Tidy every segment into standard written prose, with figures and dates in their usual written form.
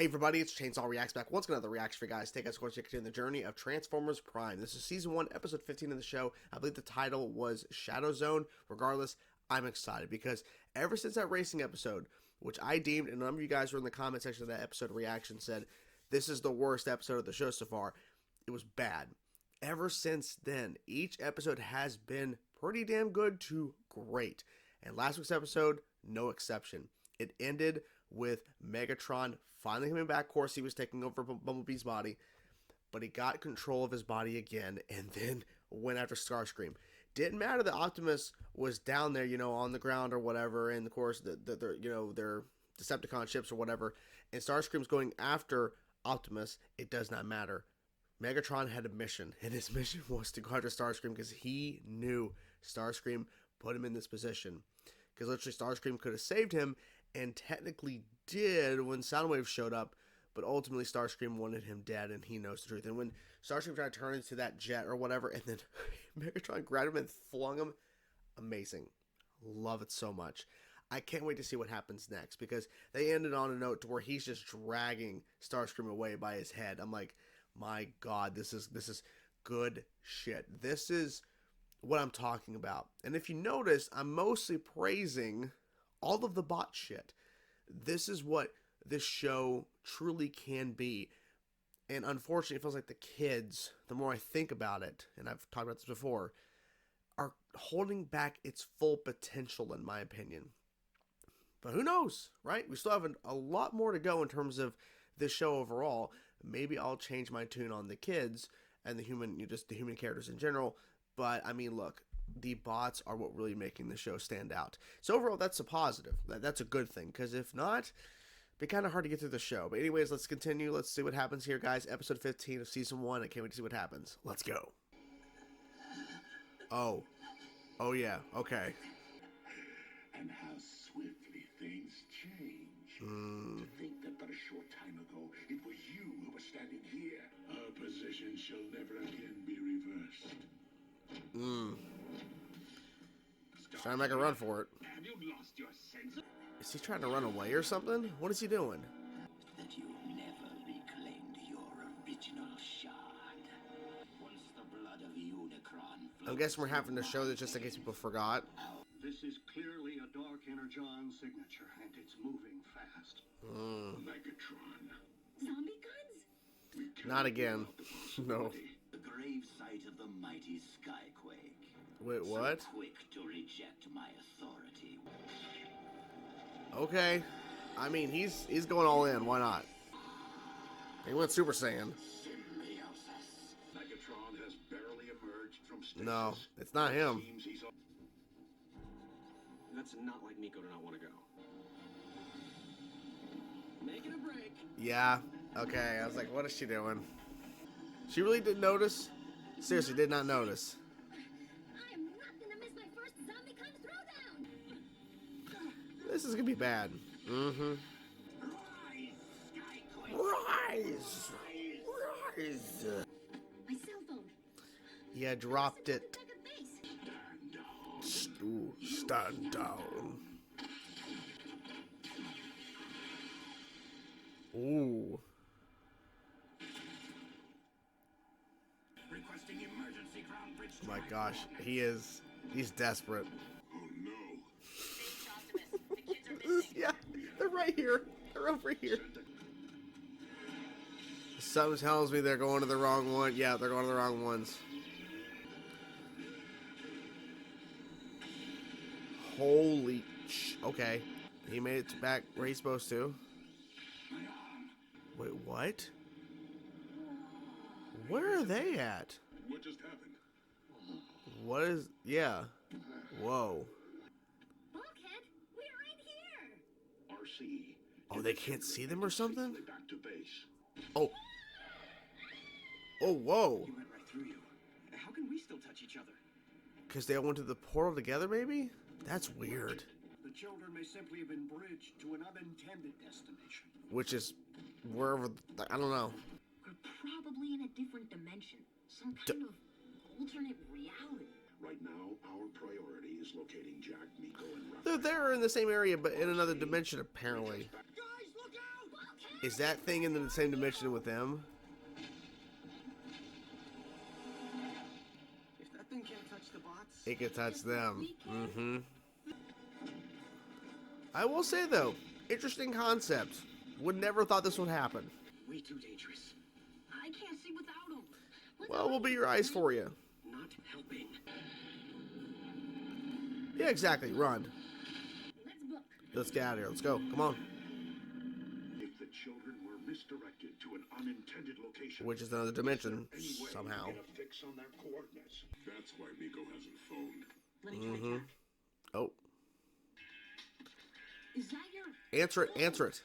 Hey everybody, it's Chainsaw Reacts back once again. Another reaction for you guys. Take us, of course, to continue the journey of Transformers Prime. This is season 1, episode 15 of the show. I believe the title was Shadowzone. Regardless, I'm excited because ever since that racing episode, which I deemed, and a number of you guys were in the comment section of that episode reaction said, this is the worst episode of the show so far. It was bad. Ever since then, each episode has been pretty damn good to great. And last week's episode, no exception. It ended with Megatron finally coming back. Of course, he was taking over Bumblebee's body, but he got control of his body again and then went after Starscream. Didn't matter that Optimus was down there, on the ground or whatever, and of course, their Decepticon ships or whatever, and Starscream's going after Optimus. It does not matter. Megatron had a mission, and his mission was to go after Starscream because he knew Starscream put him in this position. Because literally Starscream could have saved him, and technically did when Soundwave showed up, but ultimately Starscream wanted him dead, and he knows the truth. And when Starscream tried to turn into that jet or whatever, and then Megatron grabbed him and flung him, amazing. Love it so much. I can't wait to see what happens next, because they ended on a note to where he's just dragging Starscream away by his head. I'm like, my God, this is good shit. This is what I'm talking about. And if you notice, I'm mostly praising all of the bot shit. This is what this show truly can be. And unfortunately, it feels like the kids, the more I think about it, and I've talked about this before, are holding back its full potential, in my opinion. But who knows, right? We still have a lot more to go in terms of this show overall. Maybe I'll change my tune on the kids and the human characters in general. But, I mean, look, the bots are what really making the show stand out. So overall, that's a positive. That's a good thing, because if not, it'd be kind of hard to get through the show. But anyways, let's continue. Let's see what happens here, guys. Episode 15 of Season 1. I can't wait to see what happens. Let's go. Oh. Oh, yeah. Okay. And how swiftly things change. To think that but a short time ago, it was you who was standing here. Our position shall never again be reversed. Trying to make a run for it. Have you lost your sense of... Is he trying to run away or something? What is he doing? That you never reclaimed your original shard. Once the blood of Unicron... I'm guessing we're having to show this just in case people forgot. This is clearly a Dark Energon signature, and it's moving fast. Megatron. Zombie guns? Not again. No. The grave site of the mighty Skyquake. Wait, what? So quick to reject my authority. Okay. I mean, he's going all in. Why not? He went Super Saiyan. Symbiosis. Megatron has barely emerged from stasis. No, it's not him. That's not like Nico to not want to go. Making a break. Yeah. Okay. I was like, what is she doing? She really didn't notice? Seriously, did not notice. I'm not gonna miss my first ZombieCon throwdown! This is gonna be bad. Rise! Rise! My cell phone. Yeah, dropped it. Back at base. Ooh, stand down. Ooh. Requesting emergency ground bridge. Oh my gosh, he's desperate. Oh no. The kids are missing. Yeah, they're right here. They're over here. Something tells me they're going to the wrong one. Yeah, they're going to the wrong ones. Holy okay. He made it back where he's supposed to. Wait, what? Where are they at? What just happened? What is... Yeah. Whoa. Bulkhead, we're right here! RC. Oh, they can't see them or something? Back to base. Oh. Oh, whoa. He went right through you. How can we still touch each other? Because they all went to the portal together, maybe? That's weird. The children may simply have been bridged to an unintended destination. Which is wherever... I don't know. We're probably in a different dimension. Some kind of alternate reality. Right now, our priority is locating Jack, Nico, and They're in the same area, but in another dimension, apparently. Guys, look out! Is that thing in the same dimension with them? If that thing can't touch the bots, It can touch them. Mm-hmm. I will say, though, interesting concept. Would never thought this would happen. way too dangerous. I can't see without him. Well, we'll be your eyes for you. Not helping. Yeah, exactly. Run. Let's book. Let's get out of here. Let's go. Come on. If the children were misdirected to an unintended location, Which is another dimension, is there any way somehow. to get a fix on their coordinates? That's why Miko hasn't phoned. Let me try Jack. Oh. Is that your... Answer it. Answer it.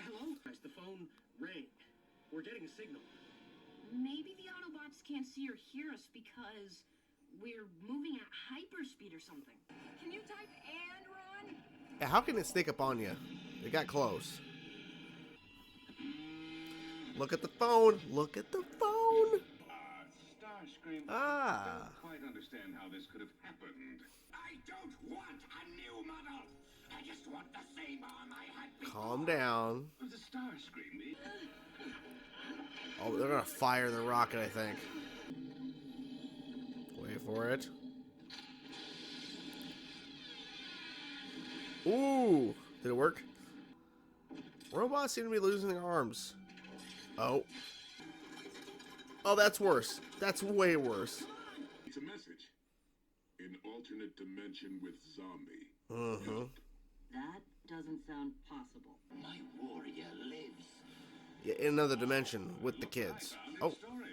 Hello? As the phone rang. We're getting a signal. Maybe the Autobots can't see or hear us because we're moving at hyperspeed or something. Can you type and run? Yeah, how can it sneak up on you? It got close. Look at the phone. Look at the phone. Starscream, Ah. I don't quite understand how this could have happened. I don't want a new model. I just want the same arm I had before. Calm down. The Starscream, Oh, they're gonna fire the rocket, I think. Wait for it. Ooh, did it work? Robots seem to be losing their arms. Oh. Oh, that's worse. That's way worse. It's a message. An alternate dimension with zombie. Uh-huh. That doesn't sound possible. My warrior lives. Yeah, in another dimension with the kids. Oh, storage.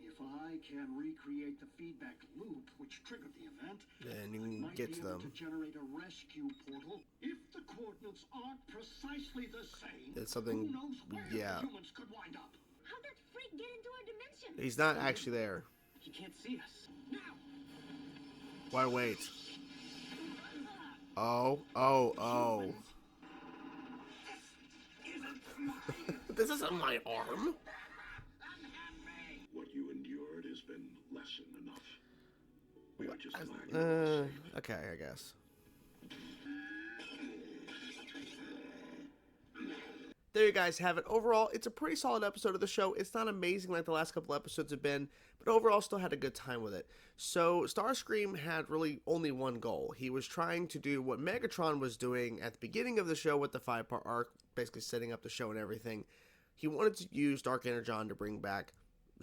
If I can recreate the feedback loop which triggered the event, then you I can might get be to able them. to generate a rescue portal. If the coordinates aren't precisely the same, It's something- who knows where yeah. the humans could wind up? How'd that freak get into our dimension? He's not actually there. He can't see us. Now! Why wait? Oh, oh, oh. This isn't my arm. What you endured has been lesson enough. We are just glad Okay, I guess. There you guys have it. Overall, it's a pretty solid episode of the show. It's not amazing like the last couple episodes have been, but overall still had a good time with it. So Starscream had really only one goal. He was trying to do what Megatron was doing at the beginning of the show with the 5-part arc, basically setting up the show and everything. He wanted to use Dark Energon to bring back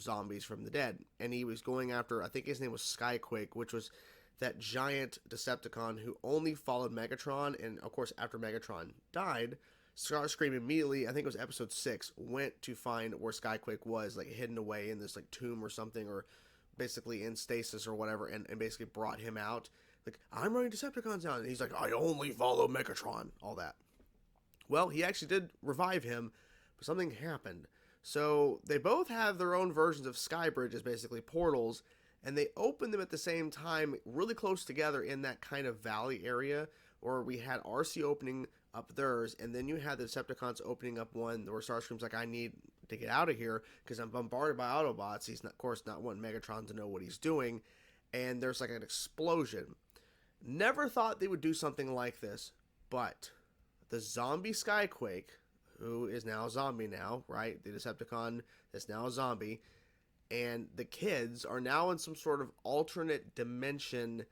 zombies from the dead, and he was going after, I think his name was Skyquake, which was that giant Decepticon who only followed Megatron, and of course after Megatron died, Starscream immediately, I think it was episode 6, went to find where Skyquake was, like hidden away in this like tomb or something, or basically in stasis or whatever, and basically brought him out. Like, I'm running Decepticons now, and he's like, I only follow Megatron, all that. Well, he actually did revive him, but something happened. So they both have their own versions of sky bridges, basically portals, and they open them at the same time, really close together in that kind of valley area, where we had RC opening up theirs, and then you had the Decepticons opening up one where Starscream's like, I need to get out of here because I'm bombarded by Autobots. He's not, of course, not wanting Megatron to know what he's doing, and there's like an explosion. Never thought they would do something like this, but the zombie Skyquake, who is now a zombie now, right? The Decepticon is now a zombie, and the kids are now in some sort of alternate dimension,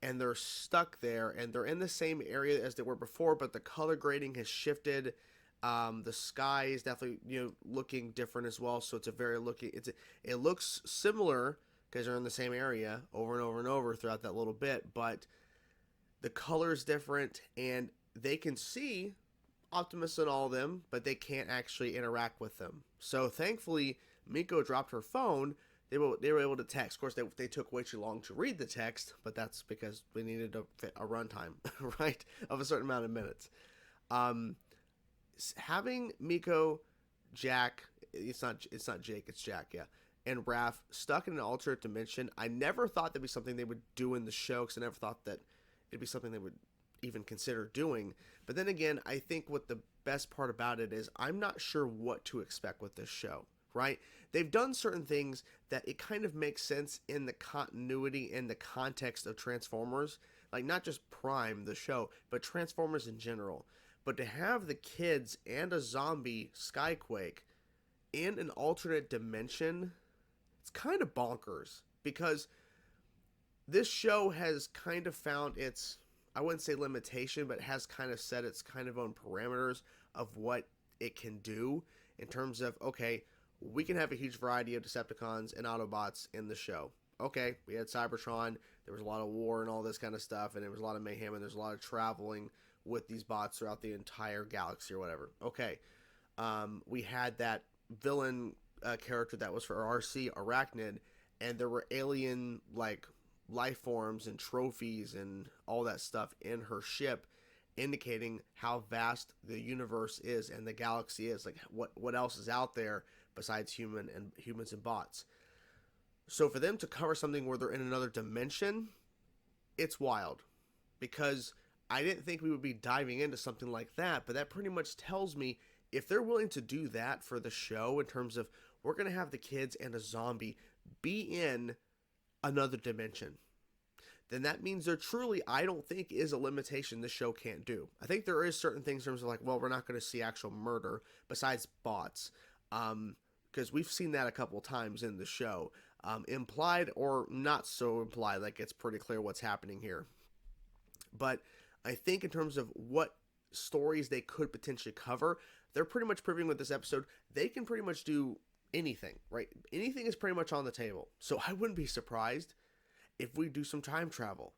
and they're stuck there, and they're in the same area as they were before, but the color grading has shifted. The sky is definitely, looking different as well, so it looks similar because they're in the same area over and over and over throughout that little bit, but the color is different, and they can see Optimus and all of them, but they can't actually interact with them. So thankfully, Miko dropped her phone. They were able to text. Of course, they took way too long to read the text, but that's because we needed to fit a runtime, right, of a certain amount of minutes. Having Miko, Jack, it's not Jake, it's Jack, yeah, and Raph stuck in an alternate dimension. I never thought that'd be something they would do in the show, because I never thought that it'd be something they would even consider doing. But then again, I think what the best part about it is I'm not sure what to expect with this show, right? They've done certain things that it kind of makes sense in the continuity and the context of Transformers, like not just Prime, the show, but Transformers in general. But to have the kids and a zombie Skyquake in an alternate dimension, it's kind of bonkers because this show has kind of found its, I wouldn't say limitation, but has kind of set its kind of own parameters of what it can do in terms of, okay, we can have a huge variety of Decepticons and Autobots in the show. Okay, we had Cybertron, there was a lot of war and all this kind of stuff, and there was a lot of mayhem, and there's a lot of traveling with these bots throughout the entire galaxy or whatever. Okay, we had that villain character that was for RC, Arachnid, and there were alien, like, life forms and trophies and all that stuff in her ship, indicating how vast the universe is and the galaxy is. Like, what else is out there besides humans and bots? So for them to cover something where they're in another dimension, it's wild, because I didn't think we would be diving into something like that, but that pretty much tells me if they're willing to do that for the show, in terms of we're going to have the kids and a zombie be in another dimension, then that means there truly, I don't think, is a limitation the show can't do. I think there is certain things in terms of, like, well, we're not going to see actual murder besides bots, because we've seen that a couple times in the show, implied or not so implied. Like, it's pretty clear what's happening here. But I think in terms of what stories they could potentially cover, they're pretty much proving with this episode they can pretty much do anything, right? Anything is pretty much on the table. So I wouldn't be surprised if we do some time travel.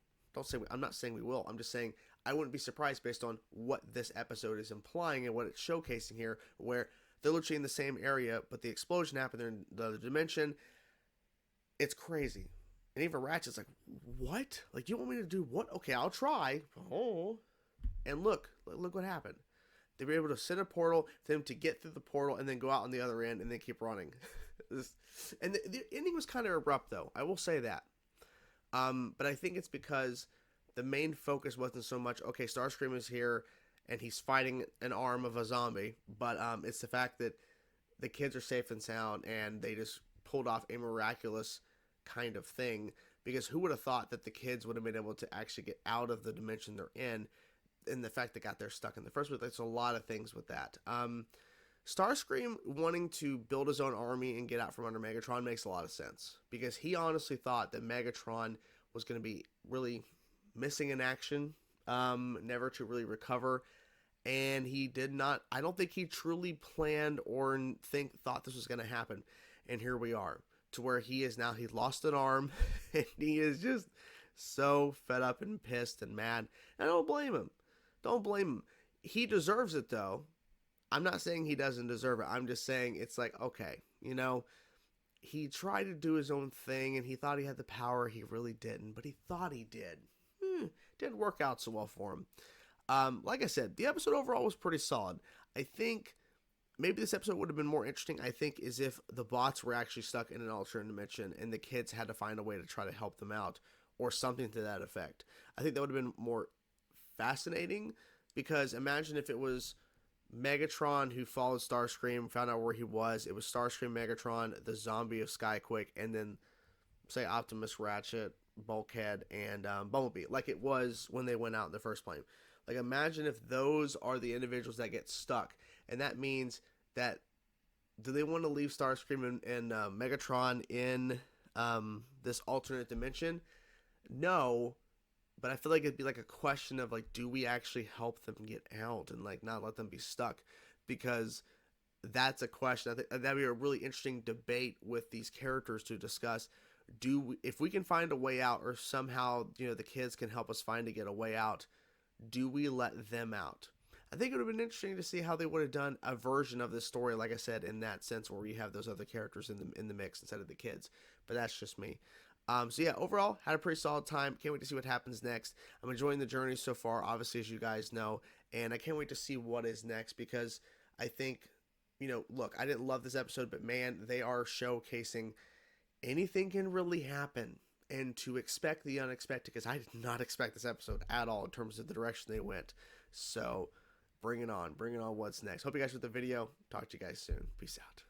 I'm not saying we will. I'm just saying I wouldn't be surprised based on what this episode is implying and what it's showcasing here, where they're literally in the same area, but the explosion happened in the other dimension. It's crazy. And even Ratchet's like, what? Like, you want me to do what? Okay, I'll try. Oh. And look what happened. They were able to send a portal for them to get through the portal and then go out on the other end and then keep running. And the ending was kind of abrupt, though. I will say that. But I think it's because the main focus wasn't so much, okay, Starscream is here and he's fighting an arm of a zombie, but it's the fact that the kids are safe and sound and they just pulled off a miraculous kind of thing, because who would have thought that the kids would have been able to actually get out of the dimension they're in, and the fact they got there stuck in the first place. There's a lot of things with that. Starscream wanting to build his own army and get out from under Megatron makes a lot of sense, because he honestly thought that Megatron was going to be really missing in action, never to really recover, and he did not, I don't think he truly planned or thought this was going to happen, and here we are, to where he is now, he's lost an arm, and he is just so fed up and pissed and mad, and I don't blame him. Don't blame him. He deserves it, though. I'm not saying he doesn't deserve it. I'm just saying it's like, okay, he tried to do his own thing and he thought he had the power. He really didn't, but he thought he did. Didn't work out so well for him. Like I said, the episode overall was pretty solid. I think maybe this episode would have been more interesting, I think, is if the bots were actually stuck in an alternate dimension and the kids had to find a way to try to help them out, or something to that effect. I think that would have been more fascinating, because imagine if it was Megatron who followed Starscream, found out where he was. It was Starscream, Megatron, the zombie of Skyquake, and then, say, Optimus, Ratchet, Bulkhead, and Bumblebee, like it was when they went out in the first plane. Like, imagine if those are the individuals that get stuck, and that means that, do they want to leave Starscream and Megatron in this alternate dimension? No, but I feel like it'd be like a question of, like, do we actually help them get out and, like, not let them be stuck? Because that's a question. I think that'd be a really interesting debate with these characters to discuss. If we can find a way out, or somehow, the kids can help us get a way out, do we let them out? I think it would have been interesting to see how they would have done a version of this story, like I said, in that sense, where you have those other characters in the mix instead of the kids. But that's just me. So yeah, overall, had a pretty solid time. Can't wait to see what happens next. I'm enjoying the journey so far, obviously, as you guys know, and I can't wait to see what is next, because I think, look, I didn't love this episode, but man, they are showcasing anything can really happen, and to expect the unexpected, because I did not expect this episode at all in terms of the direction they went. So bring it on what's next. Hope you guys enjoyed the video. Talk to you guys soon. Peace out.